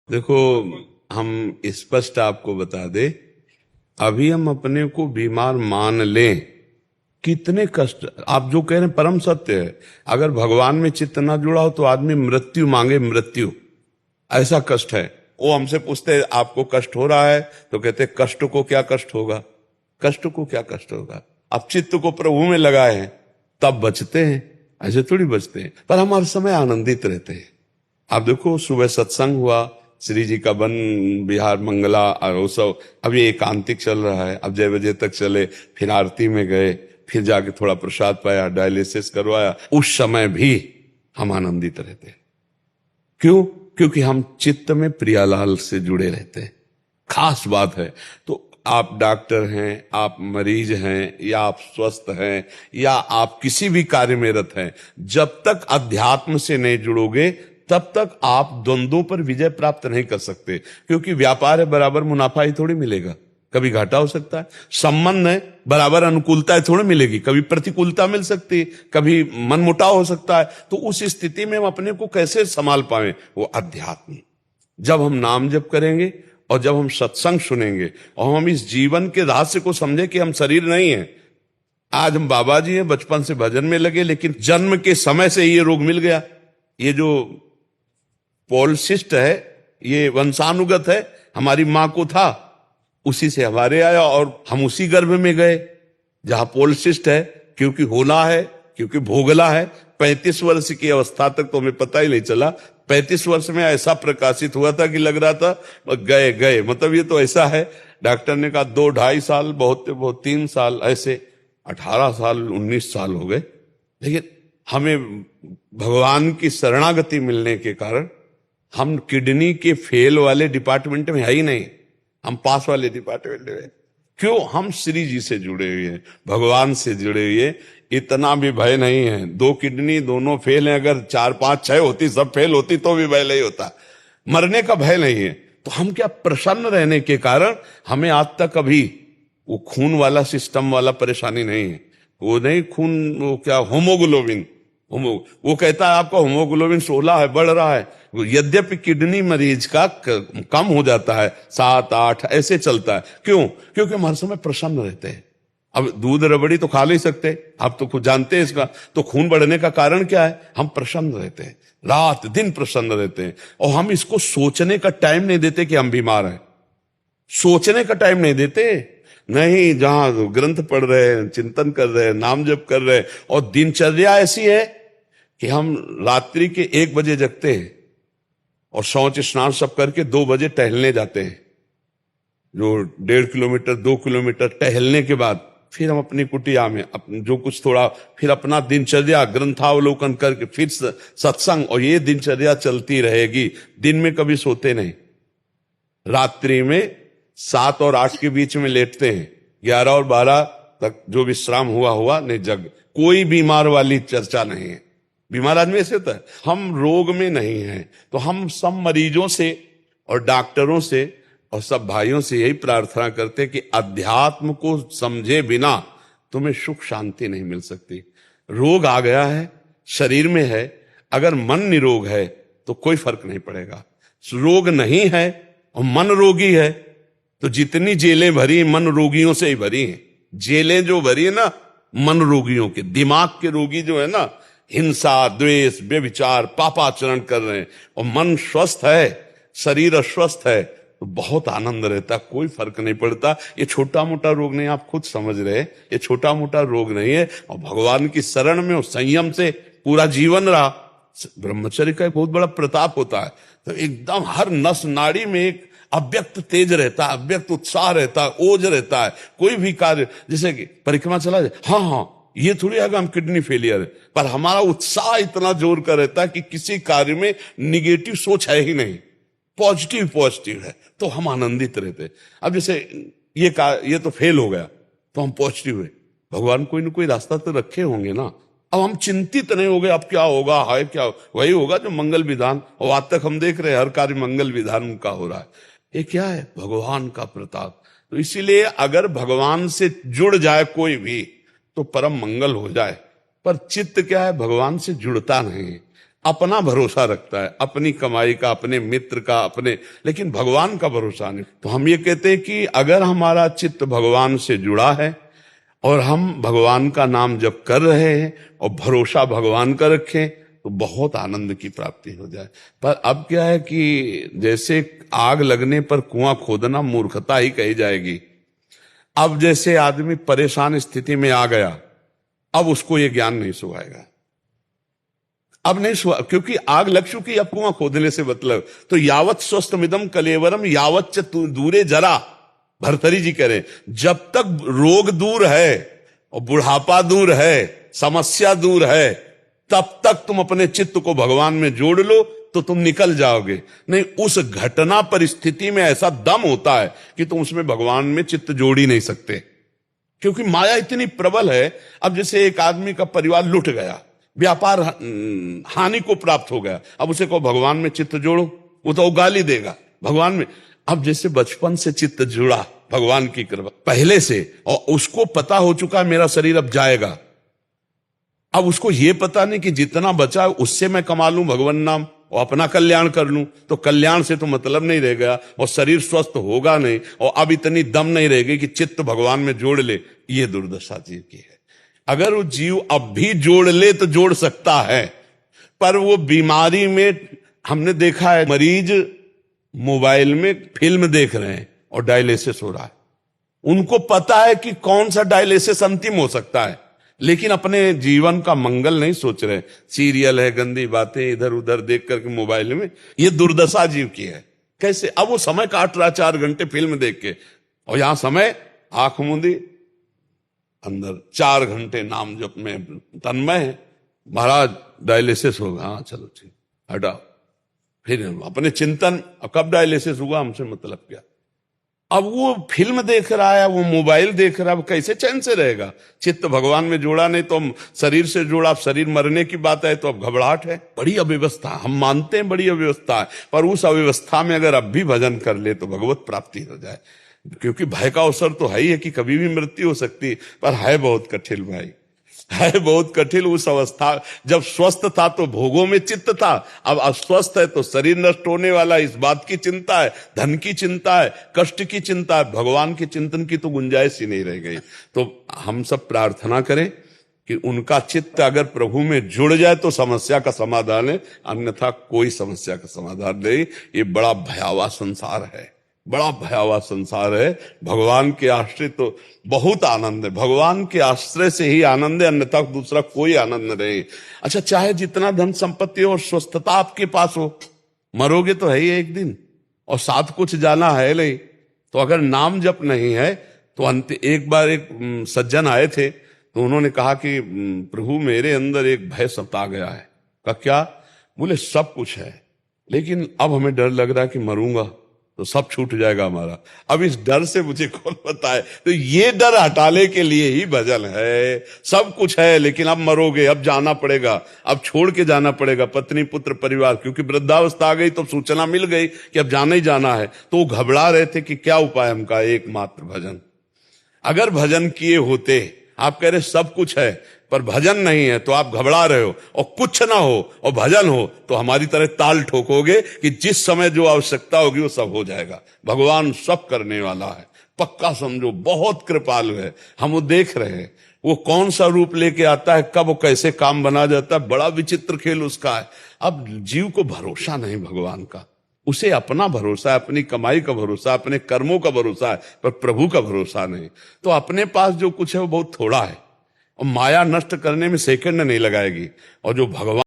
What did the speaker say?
देखो, हम स्पष्ट आपको बता दे, अभी हम अपने को बीमार मान लें, कितने कष्ट आप जो कह रहे हैं परम सत्य है। अगर भगवान में चित्त ना जुड़ा हो तो आदमी मृत्यु मांगे, मृत्यु, ऐसा कष्ट है। वो हमसे पूछते हैं आपको कष्ट हो रहा है, तो कहते हैं कष्ट को क्या कष्ट होगा, कष्ट को क्या कष्ट होगा। अब चित्त को प्रभु में लगाए हैं तब बचते हैं, ऐसे थोड़ी बचते हैं। पर हम हर समय आनंदित रहते हैं। आप देखो, सुबह सत्संग हुआ, श्री जी का वन विहार मंगला और वो सब, अब ये एकांतिक चल रहा है, अब 6 बजे तक चले, फिर आरती में गए, फिर जाके थोड़ा प्रसाद पाया, डायलिसिस करवाया, उस समय भी हम आनंदित रहते हैं। क्यों? क्योंकि हम चित्त में प्रियालाल से जुड़े रहते हैं। खास बात है। तो आप डॉक्टर हैं, आप मरीज हैं, या आप स्वस्थ हैं, या आप किसी भी कार्य में रत हैं, जब तक अध्यात्म से नहीं जुड़ोगे तब तक आप द्वंद्वों पर विजय प्राप्त नहीं कर सकते। क्योंकि व्यापार है, बराबर मुनाफा ही थोड़ी मिलेगा, कभी घाटा हो सकता है। संबंध है, बराबर अनुकूलता थोड़ी मिलेगी, कभी प्रतिकूलता मिल सकती है, कभी मनमुटाव हो सकता है। तो उस स्थिति में हम अपने को कैसे संभाल पाए? वो अध्यात्म। जब हम नाम जप करेंगे और जब हम सत्संग सुनेंगे और हम इस जीवन के रहस्य को समझे कि हम शरीर नहीं है। आज हम बाबा जी हैं, बचपन से भजन में लगे, लेकिन जन्म के समय से ये रोग मिल गया। ये जो पॉलिसिस्ट है, ये वंशानुगत है, हमारी मां को था, उसी से हमारे आया और हम उसी गर्भ में गए जहां पॉलिसिस्ट है। क्योंकि होना है, क्योंकि भोगला है। 35 वर्ष की अवस्था तक तो हमें पता ही नहीं चला। 35 वर्ष में ऐसा प्रकाशित हुआ था कि लग रहा था गए गए, मतलब ये तो ऐसा है। डॉक्टर ने कहा 2-2.5 साल, बहुत बहुत 3 साल, ऐसे 18 साल 19 साल हो गए। लेकिन हमें भगवान की शरणागति मिलने के कारण हम किडनी के फेल वाले डिपार्टमेंट में है ही नहीं, हम पास वाले डिपार्टमेंट में। क्यों? हम श्री जी से जुड़े हुए हैं, भगवान से जुड़े हुए। इतना भी भय नहीं है। 2 किडनी दोनों फेल हैं, अगर 4 5 6 होती, सब फेल होती, तो भी भय नहीं होता। मरने का भय नहीं है। तो हम क्या, प्रसन्न रहने के कारण हमें आज तक कभी वो खून वाला सिस्टम वाला परेशानी नहीं है। वो नहीं खून, वो क्या, होमोग्लोबिन, वो कहता है आपका होमोग्लोबिन 16 है, बढ़ रहा है। यद्यपि किडनी मरीज का कम हो जाता है, 7 8 ऐसे चलता है। क्यों? क्योंकि हम हर समय प्रसन्न रहते हैं। अब दूध रबड़ी तो खा नहीं सकते, आप तो खुद जानते हैं इसका। तो खून बढ़ने का कारण क्या है? हम प्रसन्न रहते हैं, रात दिन प्रसन्न रहते हैं। और हम इसको सोचने का टाइम नहीं देते कि हम बीमार हैं। सोचने का टाइम नहीं देते। नहीं, जहां ग्रंथ पढ़ रहे हैं, चिंतन कर रहे हैं, नाम जप कर रहे हैं, और दिनचर्या ऐसी है कि हम रात्रि के 1 बजे जगते हैं और शौच स्नान सब करके 2 बजे टहलने जाते हैं। जो 1.5 किलोमीटर 2 किलोमीटर टहलने के बाद फिर हम अपनी कुटिया में जो कुछ थोड़ा, फिर अपना दिनचर्या ग्रंथावलोकन करके फिर सत्संग, और ये दिनचर्या चलती रहेगी। दिन में कभी सोते नहीं, रात्रि में 7 और 8 के बीच में लेटते हैं, 11 और 12 तक जो विश्राम हुआ नहीं, जग। कोई बीमार वाली चर्चा नहीं है। बीमार आदमी ऐसे होता है। हम रोग में नहीं हैं। तो हम सब मरीजों से और डॉक्टरों से और सब भाइयों से यही प्रार्थना करते हैं कि अध्यात्म को समझे बिना तुम्हें सुख शांति नहीं मिल सकती। रोग आ गया है, शरीर में है, अगर मन निरोग है तो कोई फर्क नहीं पड़ेगा। रोग नहीं है और मन रोगी है तो जितनी जेलें भरी मन रोगियों से ही भरी हैं। जेलें जो भरी है ना मन रोगियों के, दिमाग के रोगी जो है ना, हिंसा, द्वेष, व्यभिचार, पापाचरण कर रहे हैं, और मन स्वस्थ है, शरीर अस्वस्थ है, तो बहुत आनंद रहता, कोई फर्क नहीं पड़ता। ये छोटा मोटा रोग नहीं, आप खुद समझ रहे हैं, ये छोटा मोटा रोग नहीं है। और भगवान की शरण में और संयम से पूरा जीवन रहा। ब्रह्मचर्य का एक बहुत बड़ा प्रताप होता है। तो एकदम हर नस नाड़ी में एक अव्यक्त तेज रहता है, अव्यक्त उत्साह रहता है, ओज रहता है। कोई भी कार्य, जैसे कि परिक्रमा चला जाए, हाँ ये थोड़ी आगे हम किडनी फेलियर है, पर हमारा उत्साह इतना जोर का रहता है कि किसी कार्य में निगेटिव सोच है ही नहीं, पॉजिटिव है, तो हम आनंदित रहते। अब जैसे ये तो फेल हो गया तो हम पॉजिटिव है, भगवान कोई ना कोई रास्ता तो रखे होंगे ना। अब हम चिंतित नहीं हो गए अब क्या होगा, हाय क्या, वही होगा जो मंगल विधान, और आज तक हम देख रहे हैं हर कार्य मंगल विधान का हो रहा है। ये क्या है? भगवान का प्रताप। तो इसीलिए अगर भगवान से जुड़ जाए कोई भी तो परम मंगल हो जाए। पर चित्त क्या है? भगवान से जुड़ता नहीं। अपना भरोसा रखता है, अपनी कमाई का, अपने मित्र का, अपने, लेकिन भगवान का भरोसा नहीं। तो हम ये कहते हैं कि अगर हमारा चित्त भगवान से जुड़ा है और हम भगवान का नाम जप कर रहे हैं और भरोसा भगवान का रखें तो बहुत आनंद की प्राप्ति हो जाए। पर अब क्या है कि जैसे आग लगने पर कुआं खोदना मूर्खता ही कही जाएगी। अब जैसे आदमी परेशान स्थिति में आ गया, अब उसको ये ज्ञान नहीं सुहाएगा, अब नहीं सुहा, क्योंकि आग लग चुकी, अब कुआं खोदने से मतलब। तो यावत स्वस्थमिदम कलेवरम यावत च दूरे जरा, भरतरी जी कह रहे जब तक रोग दूर है और बुढ़ापा दूर है, समस्या दूर है, तब तक तुम अपने चित्त को भगवान में जोड़ लो तो तुम निकल जाओगे। नहीं, उस घटना परिस्थिति में ऐसा दम होता है कि तुम उसमें भगवान में चित्त जोड़ ही नहीं सकते, क्योंकि माया इतनी प्रबल है। अब जैसे एक आदमी का परिवार लुट गया, व्यापार हानि को प्राप्त हो गया, अब उसे कहो भगवान में चित्त जोड़ो, वो तो गाली देगा भगवान में। अब जैसे बचपन से चित्त जुड़ा भगवान की कृपा पहले से, और उसको पता हो चुका मेरा शरीर अब जाएगा, अब उसको ये पता नहीं कि जितना बचा उससे मैं कमा लूं भगवान नाम और अपना कल्याण कर लूं, तो कल्याण से तो मतलब नहीं रह गया और शरीर स्वस्थ होगा नहीं, और अब इतनी दम नहीं रहेगी कि चित्त भगवान में जोड़ ले। ये दुर्दशा जीव की है। अगर वो जीव अब भी जोड़ ले तो जोड़ सकता है, पर वो बीमारी में हमने देखा है मरीज मोबाइल में फिल्म देख रहे हैं और डायलिसिस हो रहा है, उनको पता है कि कौन सा डायलिसिस अंतिम हो सकता है, लेकिन अपने जीवन का मंगल नहीं सोच रहे। सीरियल है, गंदी बातें इधर उधर देख करके मोबाइल में, ये दुर्दशा जीव की है। कैसे? अब वो समय काट रहा 4 घंटे फिल्म देख के, और यहां समय आंख मूंदी अंदर 4 घंटे नाम जप में तन्मय है। महाराज डायलिसिस होगा, हाँ चलो ठीक, हटाओ, फिर अपने चिंतन, कब डायलिसिस हुआ हमसे मतलब क्या। अब वो फिल्म देख रहा है, वो मोबाइल देख रहा है, वो कैसे चैन से रहेगा? चित्त भगवान में जोड़ा नहीं तो हम शरीर से जोड़ा, अब शरीर मरने की बात है तो अब घबराहट है। बड़ी अव्यवस्था, हम मानते हैं बड़ी अव्यवस्था है, पर उस अव्यवस्था में अगर अब भी भजन कर ले तो भगवत प्राप्ति हो जाए। क्योंकि भय का अवसर तो है ही है कि कभी भी मृत्यु हो सकती, पर है बहुत कठिन भाई, है बहुत कठिन। उस अवस्था जब स्वस्थ था तो भोगों में चित्त था, अब अस्वस्थ है तो शरीर नष्ट होने वाला, इस बात की चिंता है, धन की चिंता है, कष्ट की चिंता है, भगवान के चिंतन की तो गुंजाइश ही नहीं रह गई। तो हम सब प्रार्थना करें कि उनका चित्त अगर प्रभु में जुड़ जाए तो समस्या का समाधान है, अन्यथा कोई समस्या का समाधान नहीं। ये बड़ा भयावह संसार है, बड़ा भयावह संसार है। भगवान के आश्रय तो बहुत आनंद है, भगवान के आश्रय से ही आनंद है, अन्यथा दूसरा कोई आनंद नहीं। अच्छा, चाहे जितना धन संपत्ति और स्वस्थता आपके पास हो, मरोगे तो है ही एक दिन, और साथ कुछ जाना है नहीं। तो अगर नाम जप नहीं है तो अंत, एक बार एक सज्जन आए थे तो उन्होंने कहा कि प्रभु मेरे अंदर एक भय सता गया है। कहा क्या? बोले सब कुछ है, लेकिन अब हमें डर लग रहा है कि मरूंगा तो सब छूट जाएगा हमारा। अब इस डर से मुझे कौन बताए? तो ये डर हटाने के लिए ही भजन है। सब कुछ है लेकिन अब मरोगे, अब जाना पड़ेगा, अब छोड़ के जाना पड़ेगा पत्नी पुत्र परिवार, क्योंकि वृद्धावस्था आ गई तो सूचना मिल गई कि अब जाना ही जाना है। तो वो घबरा रहे थे कि क्या उपाय हमका? एकमात्र भजन। अगर भजन किए होते, आप कह रहे सब कुछ है पर भजन नहीं है, तो आप घबरा रहे हो, और कुछ ना हो और भजन हो तो हमारी तरह ताल ठोकोगे कि जिस समय जो आवश्यकता होगी वो सब हो जाएगा। भगवान सब करने वाला है, पक्का समझो, बहुत कृपालु है। हम वो देख रहे हैं, वो कौन सा रूप लेके आता है, कब वो कैसे काम बना जाता है, बड़ा विचित्र खेल उसका है। अब जीव को भरोसा नहीं भगवान का, उसे अपना भरोसा है, अपनी कमाई का भरोसा, अपने कर्मों का भरोसा है, पर प्रभु का भरोसा नहीं। तो अपने पास जो कुछ है वो बहुत थोड़ा है, और माया नष्ट करने में सेकंड नहीं लगाएगी। और जो भगवान